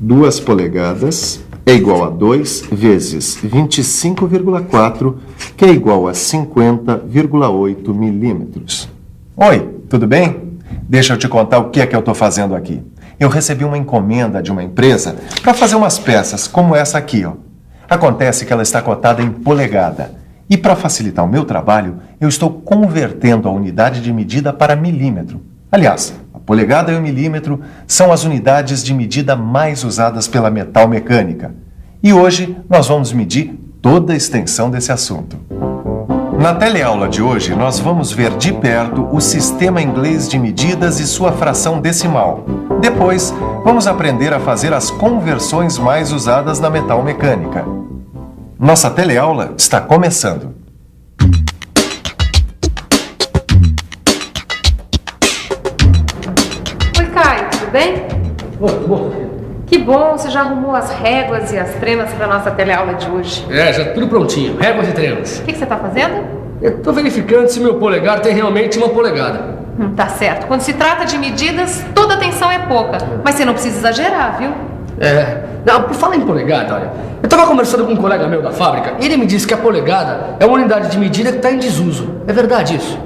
2 polegadas é igual a 2 vezes 25,4, que é igual a 50,8 milímetros. Oi, tudo bem? Deixa eu te contar o que é que eu estou fazendo aqui. Eu recebi uma encomenda de uma empresa para fazer umas peças como essa aqui, ó. Acontece que ela está cotada em polegada. E para facilitar o meu trabalho, eu estou convertendo a unidade de medida para milímetro. Aliás, a polegada e o milímetro são as unidades de medida mais usadas pela metal mecânica. E hoje nós vamos medir toda a extensão desse assunto. Na teleaula de hoje, nós vamos ver de perto o sistema inglês de medidas e sua fração decimal. Depois, vamos aprender a fazer as conversões mais usadas na metal mecânica. Nossa teleaula está começando. Oi, Caio, tudo bem? Oi, tudo bom? Que bom, você já arrumou as réguas e as tremas para nossa teleaula de hoje. Já tudo prontinho, réguas e tremas. O que você está fazendo? Eu estou verificando se meu polegar tem realmente 1 polegada. Tá certo. Quando se trata de medidas, toda atenção é pouca. Mas você não precisa exagerar, viu? Não, por falar em polegada, olha, eu estava conversando com um colega meu da fábrica e ele me disse que a polegada é uma unidade de medida que está em desuso. É verdade isso?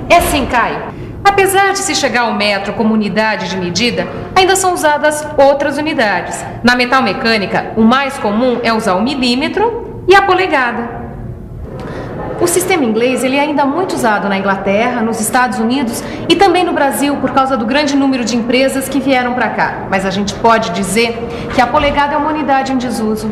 É sim, Caio. Apesar de se chegar ao metro como unidade de medida, ainda são usadas outras unidades. Na metal mecânica, o mais comum é usar o milímetro e a polegada. O sistema inglês ele é ainda muito usado na Inglaterra, nos Estados Unidos e também no Brasil por causa do grande número de empresas que vieram para cá. Mas a gente pode dizer que a polegada é uma unidade em desuso.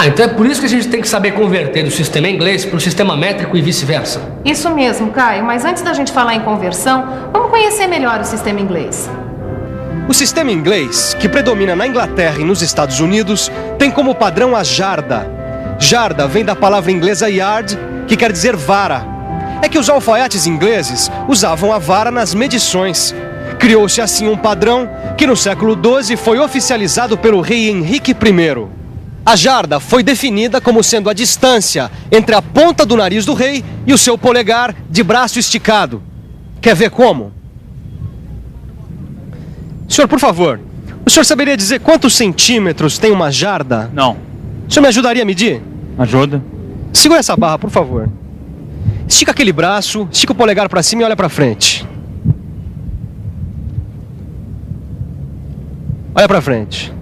Então é por isso que a gente tem que saber converter do sistema inglês para o sistema métrico e vice-versa. Isso mesmo, Caio. Mas antes da gente falar em conversão, vamos conhecer melhor o sistema inglês. O sistema inglês, que predomina na Inglaterra e nos Estados Unidos, tem como padrão a jarda. Jarda vem da palavra inglesa yard, que quer dizer vara. É que os alfaiates ingleses usavam a vara nas medições. Criou-se assim um padrão que no século XII foi oficializado pelo rei Henrique I. A jarda foi definida como sendo a distância entre a ponta do nariz do rei e o seu polegar de braço esticado. Quer ver como? Senhor, por favor, o senhor saberia dizer quantos centímetros tem uma jarda? Não. O senhor me ajudaria a medir? Ajuda. Segura essa barra, por favor. Estica aquele braço, estica o polegar para cima e olha para frente. Olha para frente.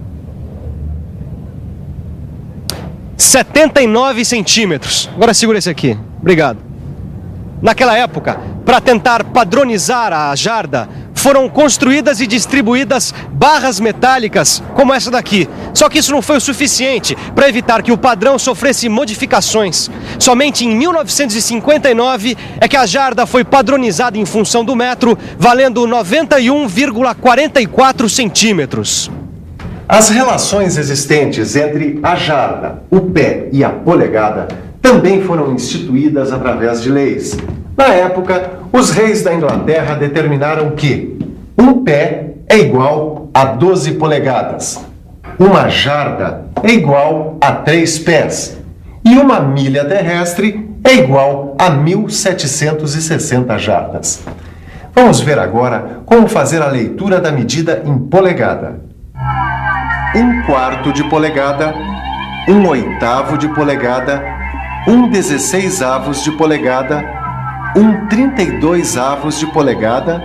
79 centímetros. Agora segura esse aqui. Obrigado. Naquela época, para tentar padronizar a jarda, foram construídas e distribuídas barras metálicas como essa daqui. Só que isso não foi o suficiente para evitar que o padrão sofresse modificações. Somente em 1959 é que a jarda foi padronizada em função do metro, valendo 91,44 centímetros. As relações existentes entre a jarda, o pé e a polegada também foram instituídas através de leis. Na época, os reis da Inglaterra determinaram que um pé é igual a 12 polegadas, uma jarda é igual a 3 pés e uma milha terrestre é igual a 1.760 jardas. Vamos ver agora como fazer a leitura da medida em polegada. 1/4 de polegada, 1/8 de polegada, 1/16 de polegada, 1/32 de polegada,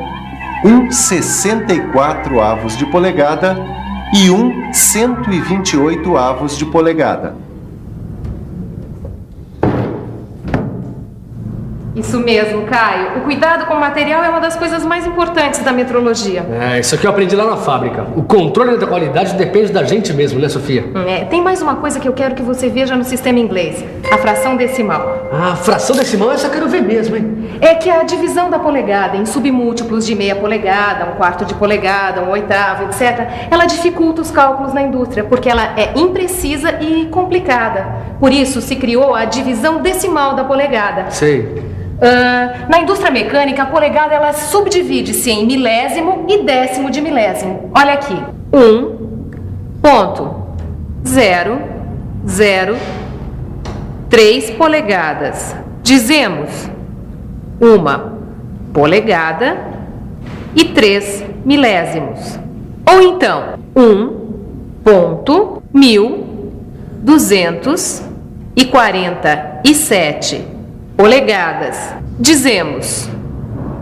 1/64 de polegada e 1/128 de polegada. Isso mesmo, Caio. O cuidado com o material é uma das coisas mais importantes da metrologia. Isso aqui eu aprendi lá na fábrica. O controle da qualidade depende da gente mesmo, né, Sofia? Tem mais uma coisa que eu quero que você veja no sistema inglês. A fração decimal. Fração decimal, essa eu quero ver mesmo, hein? É que a divisão da polegada em submúltiplos de meia polegada, 1/4 de polegada, 1/8, etc., ela dificulta os cálculos na indústria, porque ela é imprecisa e complicada. Por isso se criou a divisão decimal da polegada. Sei. Na indústria mecânica, a polegada ela subdivide-se em milésimo e décimo de milésimo. Olha aqui, 1,003 polegadas. Dizemos 1 polegada 1,3 milésimos. Ou então, 1,1247 polegadas. Dizemos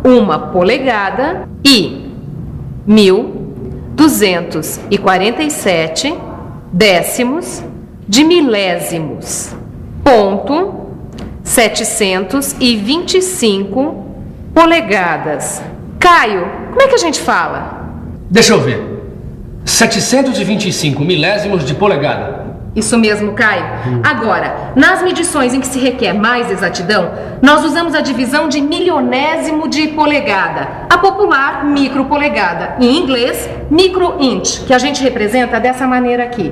1 polegada e 1.247 décimos de milésimos. Ponto 725 polegadas. Caio, como é que a gente fala? Deixa eu ver. 725 milésimos de polegada. Isso mesmo, Caio. Agora, nas medições em que se requer mais exatidão, nós usamos a divisão de milionésimo de polegada, a popular micropolegada, em inglês, micro-inch, que a gente representa dessa maneira aqui.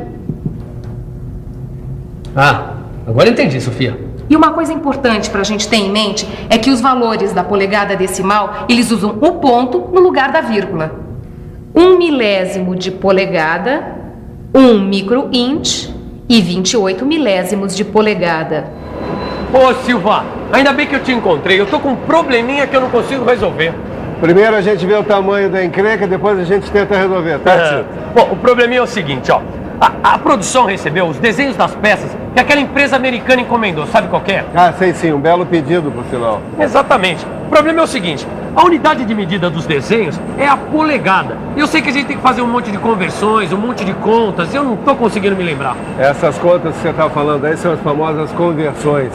Ah, agora entendi, Sofia. E uma coisa importante para a gente ter em mente é que os valores da polegada decimal, eles usam o ponto no lugar da vírgula. 1 milésimo de polegada, 1 micro-inch e 28 milésimos de polegada. Ô, Silva, ainda bem que eu te encontrei. Eu tô com um probleminha que eu não consigo resolver. Primeiro a gente vê o tamanho da encrenca, depois a gente tenta resolver, tá, tio? Bom, o probleminha é o seguinte, ó. A produção recebeu os desenhos das peças que aquela empresa americana encomendou. Sabe qual que é? Ah, sei sim, um belo pedido, por sinal. Exatamente. O problema é o seguinte. A unidade de medida dos desenhos é a polegada. Eu sei que a gente tem que fazer um monte de conversões, um monte de contas, e eu não tô conseguindo me lembrar. Essas contas que você está falando aí são as famosas conversões.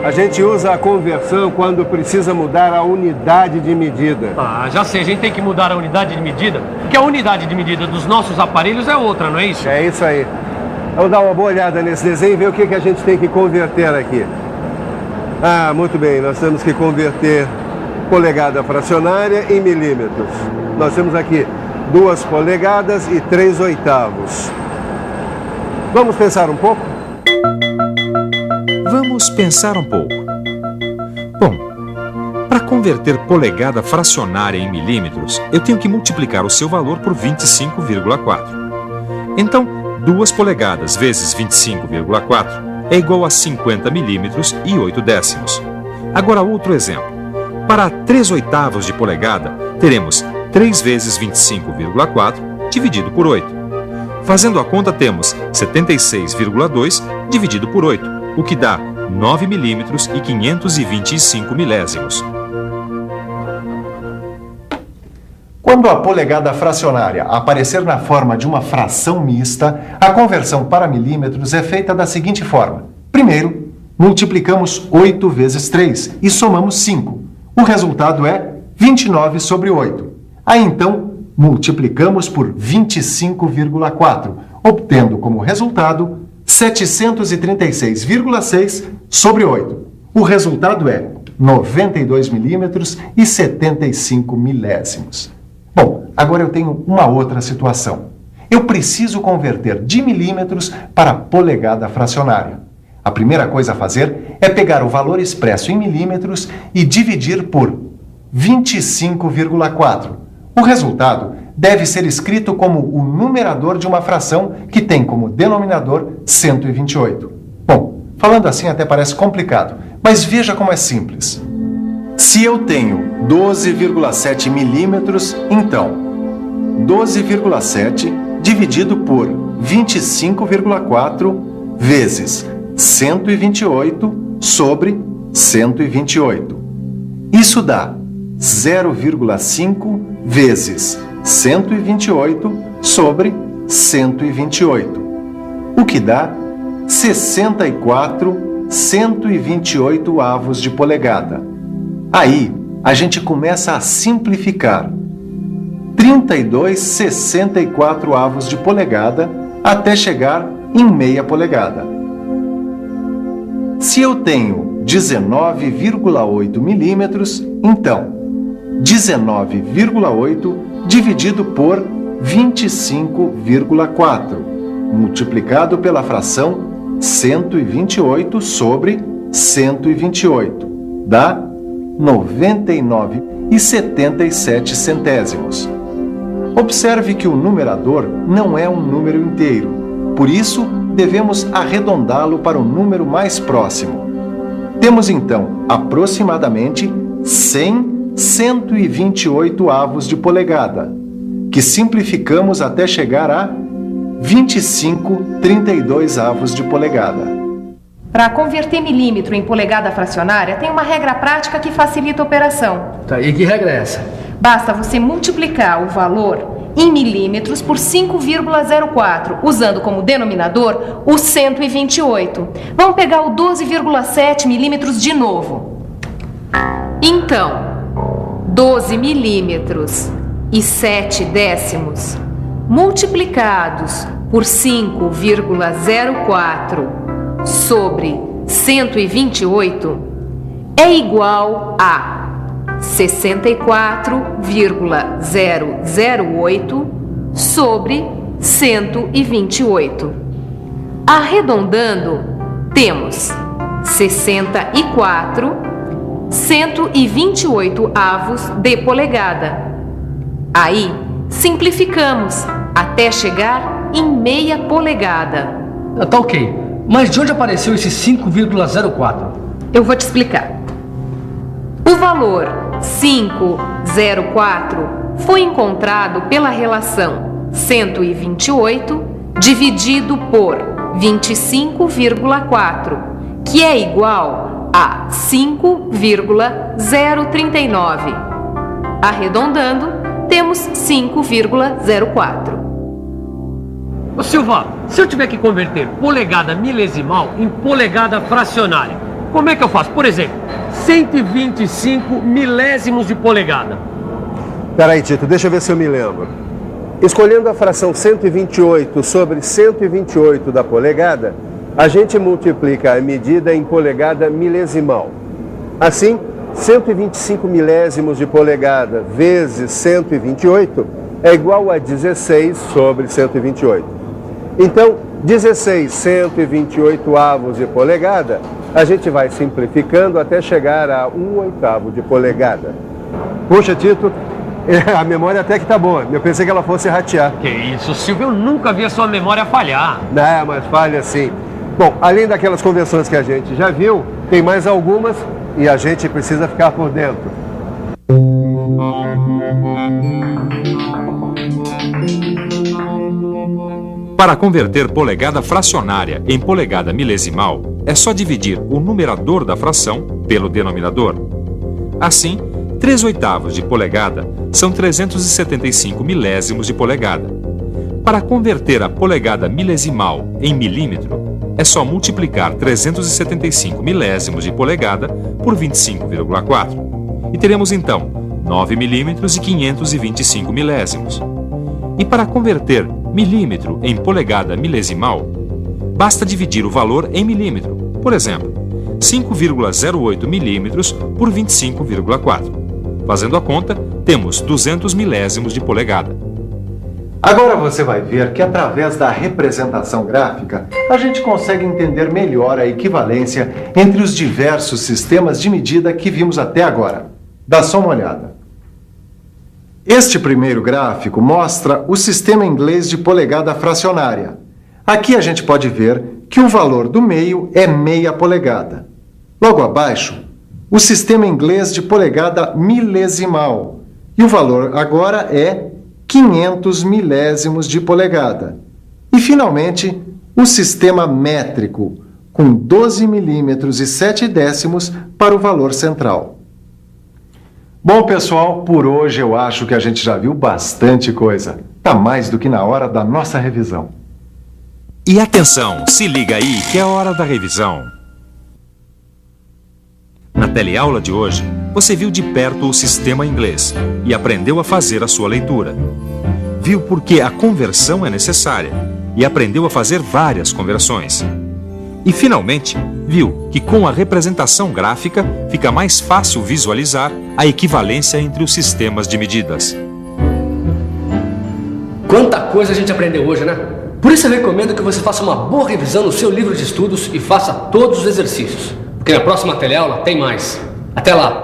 A gente usa a conversão quando precisa mudar a unidade de medida. Ah, já sei, a gente tem que mudar a unidade de medida, porque a unidade de medida dos nossos aparelhos é outra, não é isso? É isso aí. Vamos dar uma boa olhada nesse desenho e ver o que a gente tem que converter aqui. Ah, muito bem, nós temos que converter polegada fracionária em milímetros. Nós temos aqui 2 polegadas e 3/8. Vamos pensar um pouco? Vamos pensar um pouco. Bom, para converter polegada fracionária em milímetros, eu tenho que multiplicar o seu valor por 25,4. Então, 2 polegadas vezes 25,4 é igual a 50 milímetros e 8 décimos. Agora outro exemplo. Para 3/8 de polegada, teremos 3 vezes 25,4 dividido por 8. Fazendo a conta, temos 76,2 dividido por 8, o que dá 9 milímetros e 525 milésimos. Quando a polegada fracionária aparecer na forma de uma fração mista, a conversão para milímetros é feita da seguinte forma. Primeiro, multiplicamos 8 vezes 3 e somamos 5. O resultado é 29 sobre 8. Aí então, multiplicamos por 25,4, obtendo como resultado 736,6 sobre 8. O resultado é 92 milímetros e 75 milésimos. Bom, agora eu tenho uma outra situação. Eu preciso converter de milímetros para polegada fracionária. A primeira coisa a fazer é pegar o valor expresso em milímetros e dividir por 25,4. O resultado deve ser escrito como o numerador de uma fração que tem como denominador 128. Bom, falando assim até parece complicado, mas veja como é simples. Se eu tenho 12,7 milímetros, então 12,7 dividido por 25,4 vezes 128 sobre 128. Isso dá 0,5 vezes 128 sobre 128, o que dá 64 128avos de polegada. Aí, a gente começa a simplificar. 32 64avos de polegada até chegar em meia polegada. Se eu tenho 19,8 milímetros, então 19,8 dividido por 25,4, multiplicado pela fração 128 sobre 128, dá 99,77 centésimos. Observe que o numerador não é um número inteiro, por isso devemos arredondá-lo para o número mais próximo. Temos então aproximadamente 100 128 avos de polegada, que simplificamos até chegar a 25,32 avos de polegada. Para converter milímetro em polegada fracionária, tem uma regra prática que facilita a operação. Tá, e que regra é essa? Basta você multiplicar o valor em milímetros por 5,04, usando como denominador o 128. Vamos pegar o 12,7 milímetros de novo. Então, 12 milímetros e 7 décimos multiplicados por 5,04 sobre 128 é igual a 64,008 sobre 128. Arredondando, temos 128 avos de polegada. Aí, simplificamos até chegar em meia polegada. Tá ok. Mas de onde apareceu esse 5,04? Eu vou te explicar. O valor 5,04 foi encontrado pela relação 128 dividido por 25,4, que é igual a 5,039. Arredondando, temos 5,04. Ô Silva, se eu tiver que converter polegada milesimal em polegada fracionária, como é que eu faço? Por exemplo, 125 milésimos de polegada. Peraí, Tito, deixa eu ver se eu me lembro. Escolhendo a fração 128 sobre 128 da polegada, a gente multiplica a medida em polegada milesimal. Assim, 125 milésimos de polegada vezes 128 é igual a 16 sobre 128. Então, 16 128 avos de polegada, a gente vai simplificando até chegar a 1/8 de polegada. Puxa, Tito, a memória até que tá boa. Eu pensei que ela fosse ratear. Que isso, Silvio, eu nunca vi a sua memória falhar. Não, mas falha sim. Bom, além daquelas conversões que a gente já viu, tem mais algumas e a gente precisa ficar por dentro. Para converter polegada fracionária em polegada milesimal, é só dividir o numerador da fração pelo denominador. Assim, 3/8 de polegada são 375 milésimos de polegada. Para converter a polegada milesimal em milímetro, é só multiplicar 375 milésimos de polegada por 25,4. E teremos então 9 milímetros e 525 milésimos. E para converter milímetro em polegada milesimal, basta dividir o valor em milímetro. Por exemplo, 5,08 milímetros por 25,4. Fazendo a conta, temos 200 milésimos de polegada. Agora você vai ver que através da representação gráfica, a gente consegue entender melhor a equivalência entre os diversos sistemas de medida que vimos até agora. Dá só uma olhada. Este primeiro gráfico mostra o sistema inglês de polegada fracionária. Aqui a gente pode ver que o valor do meio é meia polegada. Logo abaixo, o sistema inglês de polegada milesimal. E o valor agora é 500 milésimos de polegada. E, finalmente, o sistema métrico, com 12 milímetros e 7 décimos para o valor central. Bom, pessoal, por hoje eu acho que a gente já viu bastante coisa. Tá mais do que na hora da nossa revisão. E atenção, se liga aí que é hora da revisão. Na teleaula de hoje, você viu de perto o sistema inglês e aprendeu a fazer a sua leitura. Viu por que a conversão é necessária e aprendeu a fazer várias conversões. E, finalmente, viu que com a representação gráfica fica mais fácil visualizar a equivalência entre os sistemas de medidas. Quanta coisa a gente aprendeu hoje, né? Por isso eu recomendo que você faça uma boa revisão no seu livro de estudos e faça todos os exercícios. Porque na próxima teleaula tem mais. Até lá!